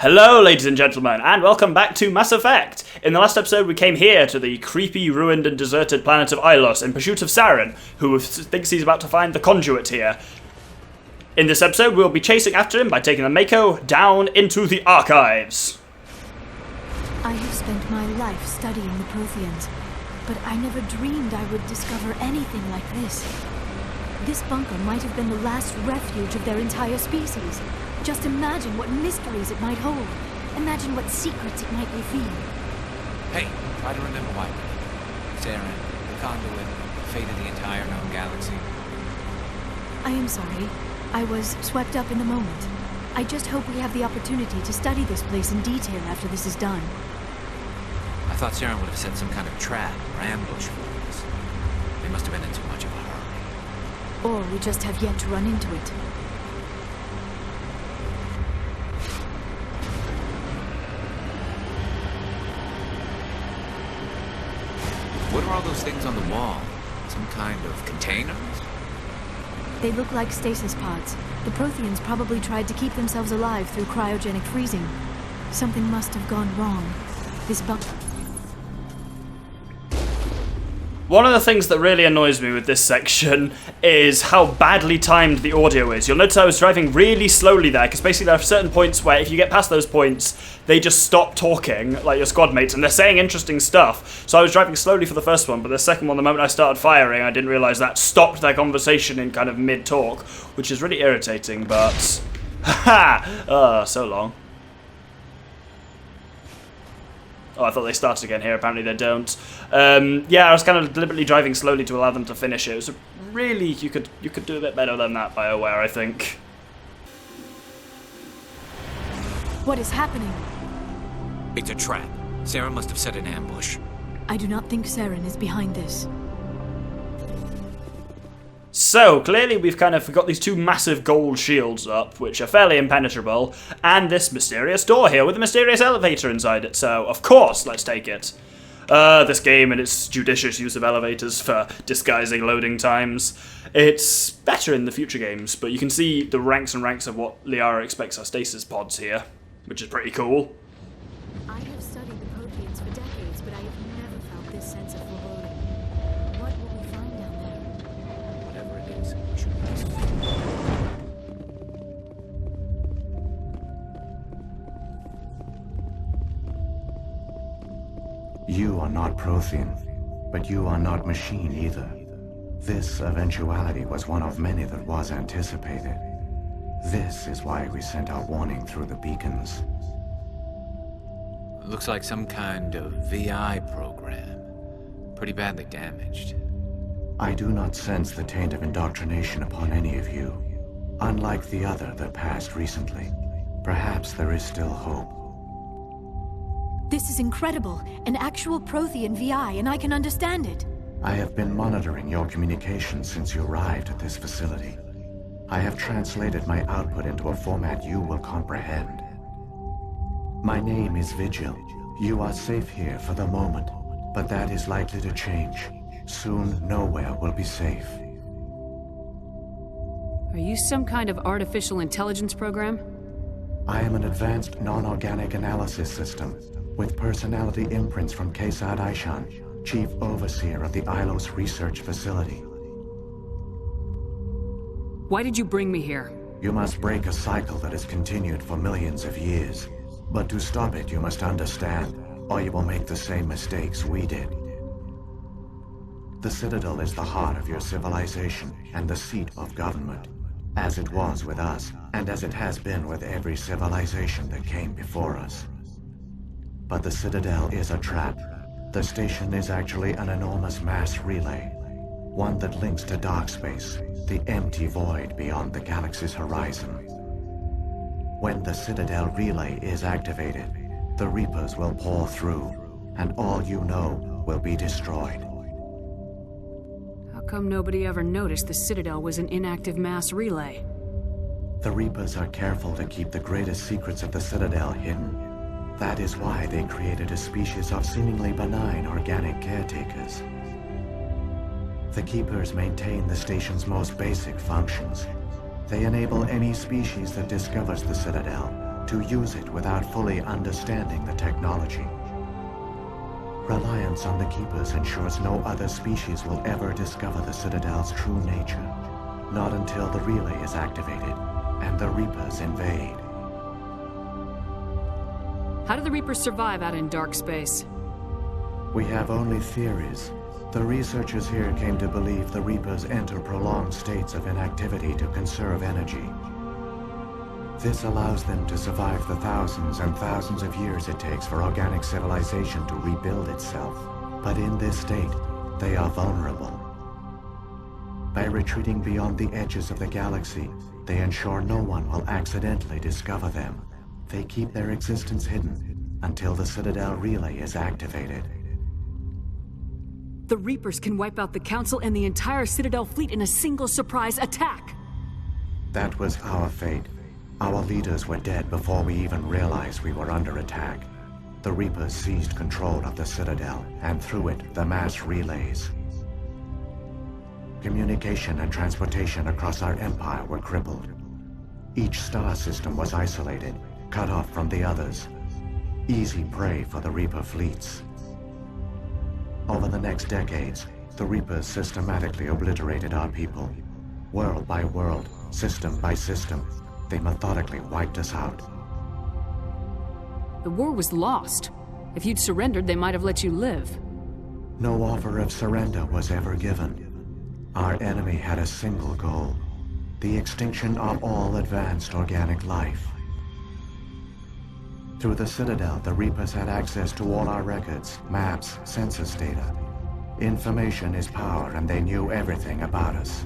Hello, ladies and gentlemen, and welcome back to Mass Effect! In the last episode, we came here to the creepy, ruined, and deserted planet of Ilos in pursuit of Saren, who thinks he's about to find the Conduit here. In this episode, we'll be chasing after him by taking the Mako down into the archives. I have spent my life studying the Protheans, but I never dreamed I would discover anything like this. This bunker might have been the last refuge of their entire species. Just imagine what mysteries it might hold. Imagine what secrets it might reveal. Hey, try to remember why. Saren, the Conduit, the fate of the entire known galaxy. I am sorry. I was swept up in the moment. I just hope we have the opportunity to study this place in detail after this is done. I thought Saren would have set some kind of trap or ambush for us. They must have been in too much of a hurry. Or we just have yet to run into it. What are all those things on the wall? Some kind of containers? They look like stasis pods. The Protheans probably tried to keep themselves alive through cryogenic freezing. Something must have gone wrong. This bunker... One of the things that really annoys me with this section is how badly timed the audio is. You'll notice I was driving really slowly there, because basically there are certain points where if you get past those points, they just stop talking, like your squad mates, and they're saying interesting stuff. So I was driving slowly for the first one, but the second one, the moment I started firing, I didn't realise that stopped their conversation in kind of mid-talk, which is really irritating, but... Haha! So long. Oh, I thought they started again here. Apparently they don't. Yeah, I was kind of deliberately driving slowly to allow them to finish it. So really, you could do a bit better than that, BioWare, I think. What is happening? It's a trap. Saren must have set an ambush. I do not think Saren is behind this. So, clearly we've got these two massive gold shields up, which are fairly impenetrable, and this mysterious door here with a mysterious elevator inside it, so of course, let's take it. This game and its judicious use of elevators for disguising loading times. It's better in the future games, but you can see the ranks and ranks of what Liara expects are stasis pods here, which is pretty cool. I have studied the Protheans for decades, but I have never felt this sense of foreboding. What will we find down there? Whatever it is, we should listen. You are not Prothean, but you are not machine either. This eventuality was one of many that was anticipated. This is why we sent our warning through the beacons. Looks like some kind of VI program. Pretty badly damaged. I do not sense the taint of indoctrination upon any of you. Unlike the other that passed recently, perhaps there is still hope. This is incredible. An actual Prothean VI, and I can understand it. I have been monitoring your communications since you arrived at this facility. I have translated my output into a format you will comprehend. My name is Vigil. You are safe here for the moment, but that is likely to change. Soon, nowhere will be safe. Are you some kind of artificial intelligence program? I am an advanced non-organic analysis system with personality imprints from Kesad Aishan, Chief Overseer of the Ilos Research Facility. Why did you bring me here? You must break a cycle that has continued for millions of years. But to stop it, you must understand, or you will make the same mistakes we did. The Citadel is the heart of your civilization and the seat of government, as it was with us, and as it has been with every civilization that came before us. But the Citadel is a trap. The station is actually an enormous mass relay, one that links to dark space, the empty void beyond the galaxy's horizon. When the Citadel relay is activated, the Reapers will pour through, and all you know will be destroyed. How come nobody ever noticed the Citadel was an inactive mass relay? The Reapers are careful to keep the greatest secrets of the Citadel hidden. That is why they created a species of seemingly benign organic caretakers. The Keepers maintain the station's most basic functions. They enable any species that discovers the Citadel to use it without fully understanding the technology. Reliance on the Keepers ensures no other species will ever discover the Citadel's true nature, not until the relay is activated and the Reapers invade. How do the Reapers survive out in dark space? We have only theories. The researchers here came to believe the Reapers enter prolonged states of inactivity to conserve energy. This allows them to survive the thousands and thousands of years it takes for organic civilization to rebuild itself. But in this state, they are vulnerable. By retreating beyond the edges of the galaxy, they ensure no one will accidentally discover them. They keep their existence hidden until the Citadel relay is activated. The Reapers can wipe out the Council and the entire Citadel fleet in a single surprise attack! That was our fate. Our leaders were dead before we even realized we were under attack. The Reapers seized control of the Citadel, and through it, the mass relays. Communication and transportation across our empire were crippled. Each star system was isolated, cut off from the others. Easy prey for the Reaper fleets. Over the next decades, the Reapers systematically obliterated our people. World by world, system by system, they methodically wiped us out. The war was lost. If you'd surrendered, they might have let you live. No offer of surrender was ever given. Our enemy had a single goal: the extinction of all advanced organic life. Through the Citadel, the Reapers had access to all our records, maps, census data. Information is power, and they knew everything about us.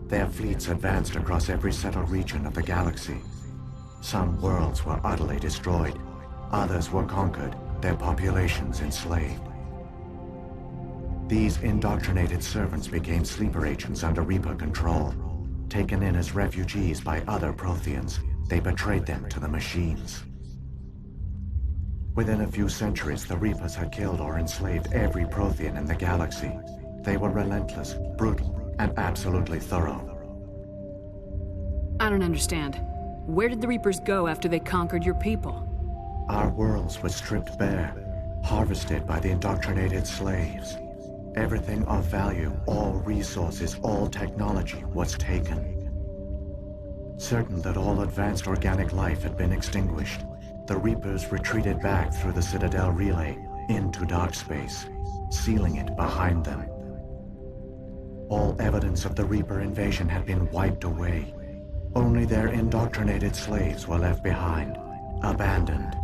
Their fleets advanced across every settled region of the galaxy. Some worlds were utterly destroyed. Others were conquered, their populations enslaved. These indoctrinated servants became sleeper agents under Reaper control. Taken in as refugees by other Protheans, they betrayed them to the machines. Within a few centuries, the Reapers had killed or enslaved every Prothean in the galaxy. They were relentless, brutal, and absolutely thorough. I don't understand. Where did the Reapers go after they conquered your people? Our worlds were stripped bare, harvested by the indoctrinated slaves. Everything of value, all resources, all technology was taken. Certain that all advanced organic life had been extinguished, the Reapers retreated back through the Citadel relay into dark space, sealing it behind them. All evidence of the Reaper invasion had been wiped away. Only their indoctrinated slaves were left behind, abandoned.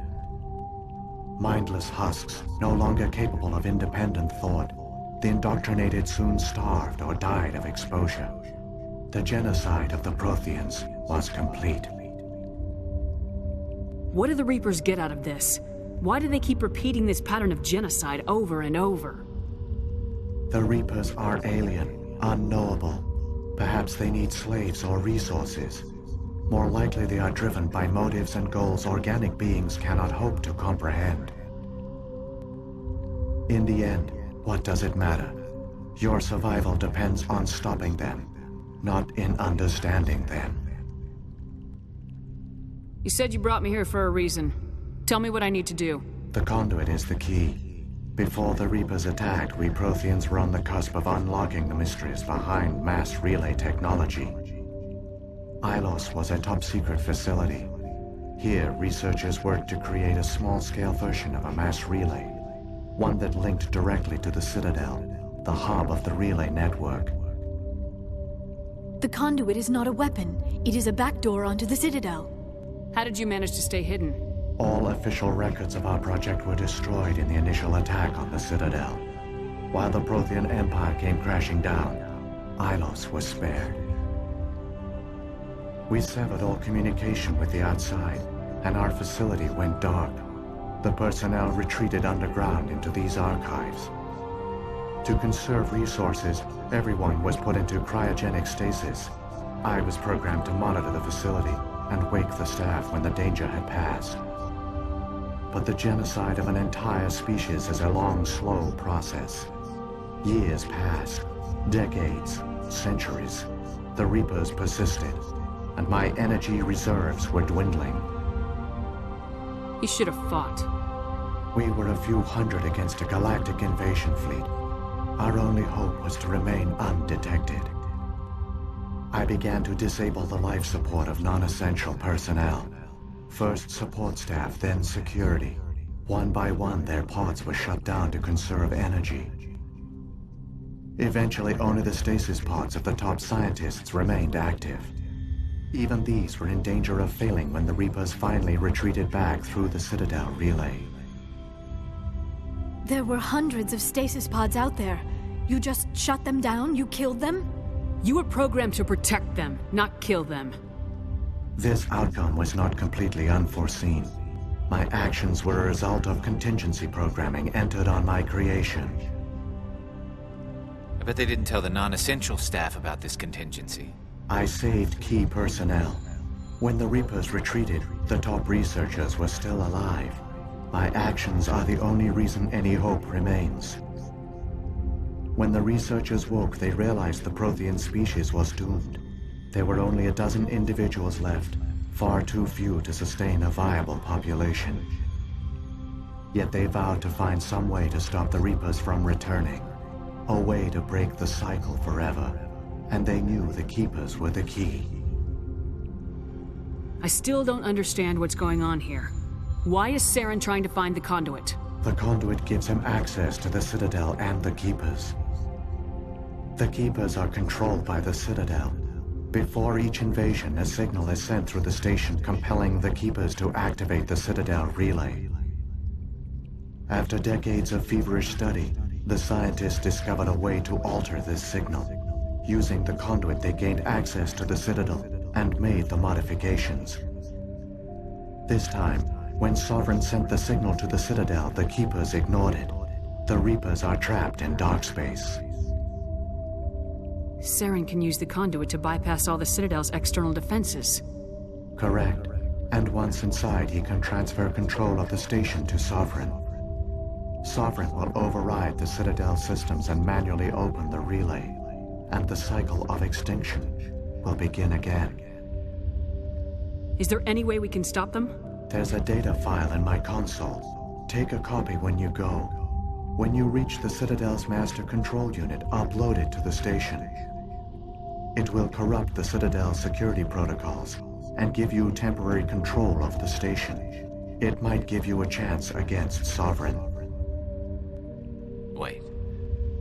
Mindless husks, no longer capable of independent thought, the indoctrinated soon starved or died of exposure. The genocide of the Protheans was complete. What do the Reapers get out of this? Why do they keep repeating this pattern of genocide over and over? The Reapers are alien, unknowable. Perhaps they need slaves or resources. More likely they are driven by motives and goals organic beings cannot hope to comprehend. In the end, what does it matter? Your survival depends on stopping them, not in understanding them. You said you brought me here for a reason. Tell me what I need to do. The Conduit is the key. Before the Reapers attacked, we Protheans were on the cusp of unlocking the mysteries behind mass relay technology. Ilos was a top-secret facility. Here, researchers worked to create a small-scale version of a mass relay, one that linked directly to the Citadel, the hub of the relay network. The Conduit is not a weapon. It is a backdoor onto the Citadel. How did you manage to stay hidden? All official records of our project were destroyed in the initial attack on the Citadel. While the Prothean Empire came crashing down, Ilos was spared. We severed all communication with the outside, and our facility went dark. The personnel retreated underground into these archives. To conserve resources, everyone was put into cryogenic stasis. I was programmed to monitor the facility and wake the staff when the danger had passed. But the genocide of an entire species is a long, slow process. Years passed, decades, centuries. The Reapers persisted, and my energy reserves were dwindling. You should have fought. We were a few hundred against a galactic invasion fleet. Our only hope was to remain undetected. I began to disable the life support of non-essential personnel. First support staff, then security. One by one, their pods were shut down to conserve energy. Eventually, only the stasis pods of the top scientists remained active. Even these were in danger of failing when the Reapers finally retreated back through the Citadel relay. There were hundreds of stasis pods out there. You just shut them down? You killed them? You were programmed to protect them, not kill them. This outcome was not completely unforeseen. My actions were a result of contingency programming entered on my creation. I bet they didn't tell the non-essential staff about this contingency. I saved key personnel. When the Reapers retreated, the top researchers were still alive. My actions are the only reason any hope remains. When the researchers woke, they realized the Prothean species was doomed. There were only a dozen individuals left, far too few to sustain a viable population. Yet they vowed to find some way to stop the Reapers from returning, a way to break the cycle forever. And they knew the Keepers were the key. I still don't understand what's going on here. Why is Saren trying to find the Conduit? The Conduit gives him access to the Citadel and the Keepers. The Keepers are controlled by the Citadel. Before each invasion, a signal is sent through the station compelling the Keepers to activate the Citadel relay. After decades of feverish study, the scientists discovered a way to alter this signal. Using the Conduit, they gained access to the Citadel and made the modifications. This time, when Sovereign sent the signal to the Citadel, the Keepers ignored it. The Reapers are trapped in dark space. Saren can use the Conduit to bypass all the Citadel's external defenses. Correct. And once inside, he can transfer control of the station to Sovereign. Sovereign will override the Citadel systems and manually open the relay. And the cycle of extinction will begin again. Is there any way we can stop them? There's a data file in my console. Take a copy when you go. When you reach the Citadel's master control unit, upload it to the station. It will corrupt the Citadel's security protocols and give you temporary control of the station. It might give you a chance against Sovereign. Wait,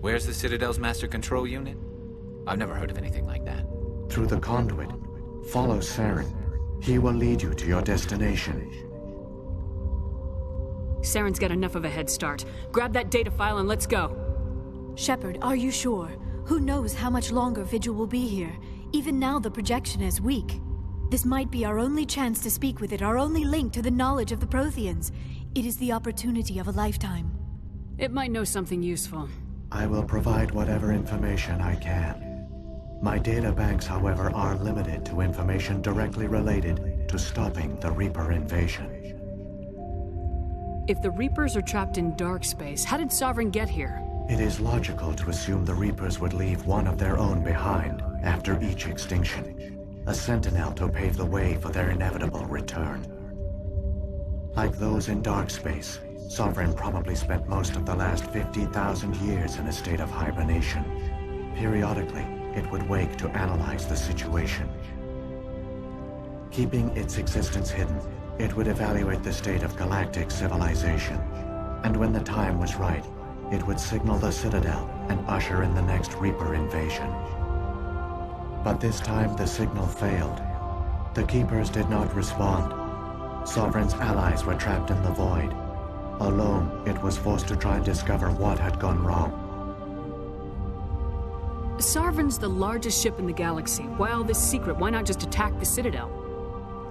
where's the Citadel's master control unit? I've never heard of anything like that. Through the Conduit, follow Saren. He will lead you to your destination. Saren's got enough of a head start. Grab that data file and let's go. Shepard, are you sure? Who knows how much longer Vigil will be here? Even now the projection is weak. This might be our only chance to speak with it, our only link to the knowledge of the Protheans. It is the opportunity of a lifetime. It might know something useful. I will provide whatever information I can. My data banks, however, are limited to information directly related to stopping the Reaper invasion. If the Reapers are trapped in dark space, how did Sovereign get here? It is logical to assume the Reapers would leave one of their own behind after each extinction. A sentinel to pave the way for their inevitable return. Like those in dark space, Sovereign probably spent most of the last 50,000 years in a state of hibernation. Periodically, it would wake to analyze the situation. Keeping its existence hidden, it would evaluate the state of galactic civilization. And when the time was right, it would signal the Citadel and usher in the next Reaper invasion. But this time the signal failed. The Keepers did not respond. Sovereign's allies were trapped in the void. Alone, it was forced to try and discover what had gone wrong. Sovereign's the largest ship in the galaxy. Why all this secret? Why not just attack the Citadel?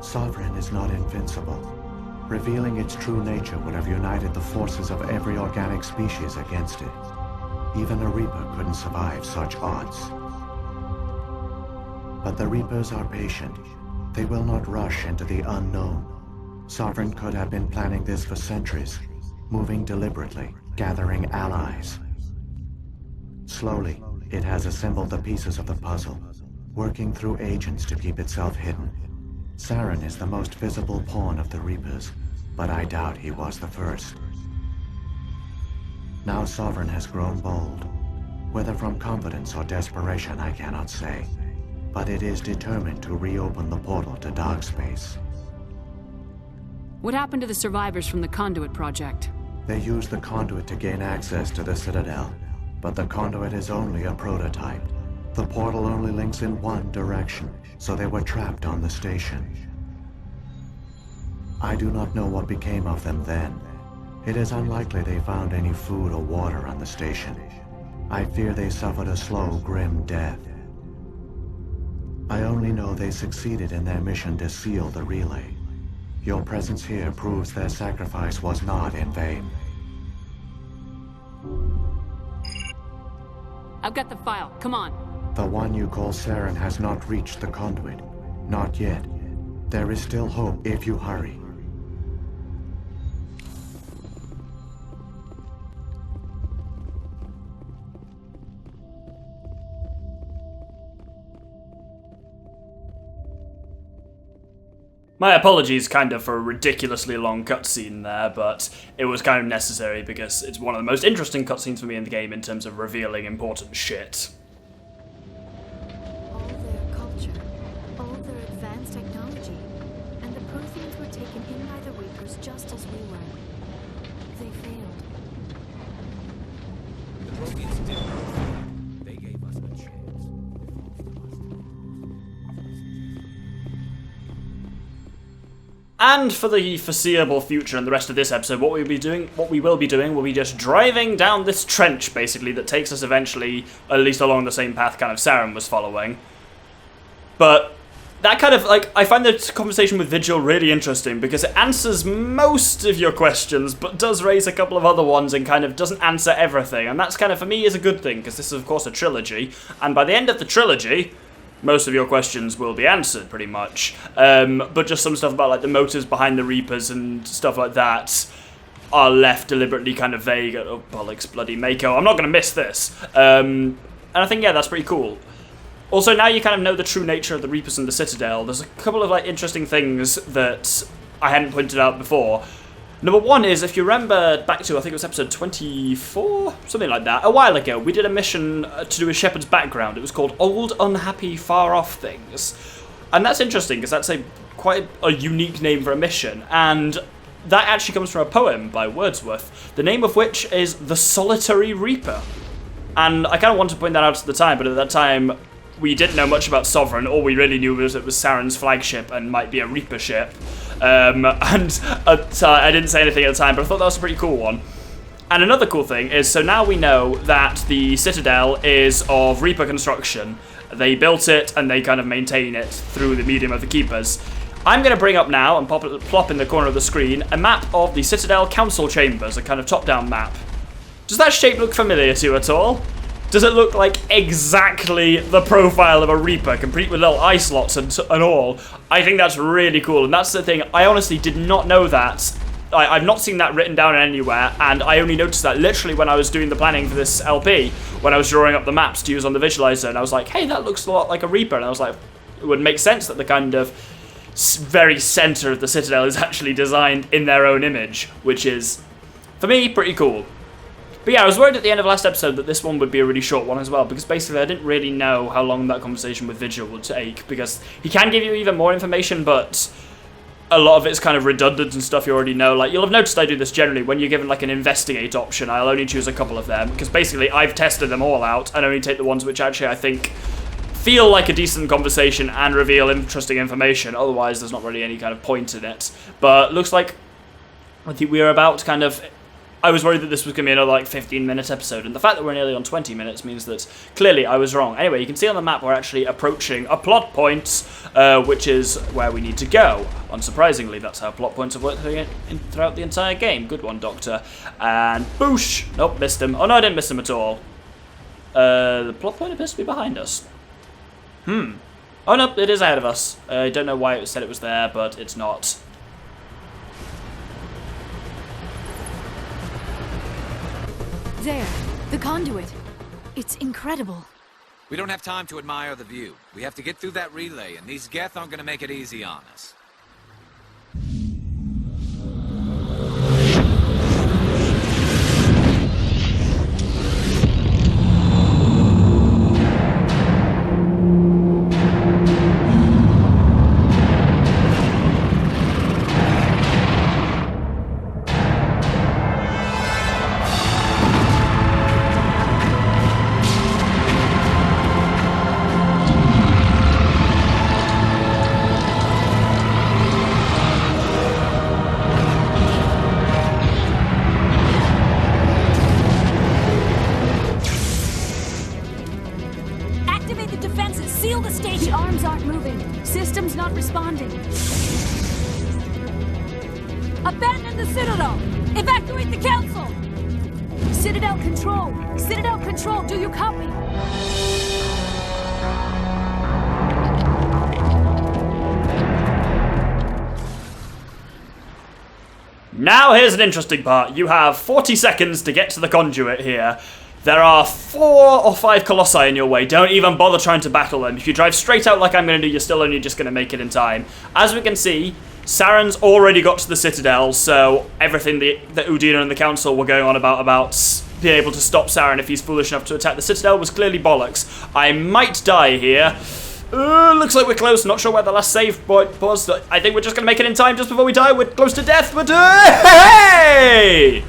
Sovereign is not invincible. Revealing its true nature would have united the forces of every organic species against it. Even a Reaper couldn't survive such odds. But the Reapers are patient. They will not rush into the unknown. Sovereign could have been planning this for centuries, moving deliberately, gathering allies. Slowly, it has assembled the pieces of the puzzle. working through agents to keep itself hidden. Saren is the most visible pawn of the Reapers, but I doubt he was the first. Now Sovereign has grown bold. Whether from confidence or desperation, I cannot say. But it is determined to reopen the portal to dark space. What happened to the survivors from the Conduit project? They used the Conduit to gain access to the Citadel, but the Conduit is only a prototype. The portal only links in one direction, so they were trapped on the station. I do not know what became of them then. It is unlikely they found any food or water on the station. I fear they suffered a slow, grim death. I only know they succeeded in their mission to seal the relay. Your presence here proves their sacrifice was not in vain. I've got the file. Come on. The one you call Saren has not reached the Conduit. Not yet. There is still hope if you hurry. My apologies kind of for a ridiculously long cutscene there, but it was kind of necessary because it's one of the most interesting cutscenes for me in the game in terms of revealing important shit. All their culture, all their advanced technology, and the Protheans were taken in by the Reapers just as we were. They failed. The Protheans didn't. They gave us a chance. And for the foreseeable future and the rest of this episode, what we will be doing will be just driving down this trench, basically, that takes us eventually, at least along the same path kind of Saren was following. But that kind of, like, I find this conversation with Vigil really interesting because it answers most of your questions, but does raise a couple of other ones and kind of doesn't answer everything. And that's kind of, for me, is a good thing, because this is, of course, a trilogy. And by the end of the trilogy, most of your questions will be answered, pretty much. But just some stuff about, like, the motives behind the Reapers and stuff like that are left deliberately kind of vague. Oh, bollocks, bloody Mako. I'm not going to miss this. And I think, yeah, that's pretty cool. Also, now you kind of know the true nature of the Reapers and the Citadel. There's a couple of, like, interesting things that I hadn't pointed out before. Number one is, if you remember back to, I think it was episode 24? Something like that. A while ago, we did a mission to do with Shepard's background. It was called Old, Unhappy, Far-Off Things. And that's interesting, because that's quite a unique name for a mission. And that actually comes from a poem by Wordsworth, the name of which is The Solitary Reaper. And I kind of wanted to point that out at the time, but at that time, we didn't know much about Sovereign. All we really knew was it was Saren's flagship and might be a Reaper ship. So I didn't say anything at the time, but I thought that was a pretty cool one. And another cool thing is, so now we know that the Citadel is of Reaper construction. They built it and they kind of maintain it through the medium of the Keepers. I'm going to bring up now and plop in the corner of the screen a map of the Citadel Council Chambers, a kind of top-down map. Does that shape look familiar to you at all? Does it look like exactly the profile of a Reaper, complete with little eye slots and all? I think that's really cool, and that's the thing. I honestly did not know that. I've not seen that written down anywhere, and I only noticed that literally when I was doing the planning for this LP, when I was drawing up the maps to use on the visualizer, and I was like, hey, that looks a lot like a Reaper, and I was like, it would make sense that the kind of very center of the Citadel is actually designed in their own image, which is, for me, pretty cool. But yeah, I was worried at the end of last episode that this one would be a really short one as well, because basically I didn't really know how long that conversation with Vigil would take, because he can give you even more information, but a lot of it's kind of redundant and stuff you already know. Like, you'll have noticed I do this generally. When you're given, like, an investigate option, I'll only choose a couple of them, because basically I've tested them all out, and only take the ones which actually I think feel like a decent conversation and reveal interesting information. Otherwise, there's not really any kind of point in it. But looks like I think we're about to kind of... I was worried that this was going to be another, like, 15-minute episode, and the fact that we're nearly on 20 minutes means that clearly I was wrong. Anyway, you can see on the map we're actually approaching a plot point, which is where we need to go. Unsurprisingly, that's how plot points have worked throughout the entire game. Good one, Doctor. And boosh! Nope, missed him. Oh no, I didn't miss him at all. The plot point appears to be behind us. Oh no, it is ahead of us. I don't know why it said it was there, but it's not. There, the Conduit. It's incredible. We don't have time to admire the view. We have to get through that relay, and these Geth aren't gonna make it easy on us. Activate the defenses! Seal the station! The arms aren't moving. Systems not responding. Abandon the Citadel! Evacuate the Council! Citadel Control! Citadel Control, do you copy? Now here's an interesting part. You have 40 seconds to get to the Conduit here. There are 4 or 5 Colossi in your way. Don't even bother trying to battle them. If you drive straight out like I'm going to do, you're still only just going to make it in time. As we can see, Saren's already got to the Citadel, so everything that Udina and the Council were going on about being able to stop Saren if he's foolish enough to attack the Citadel was clearly bollocks. I might die here. Looks like we're close. Not sure where the last save point was. I think we're just going to make it in time just before we die. We're close to death, but hey!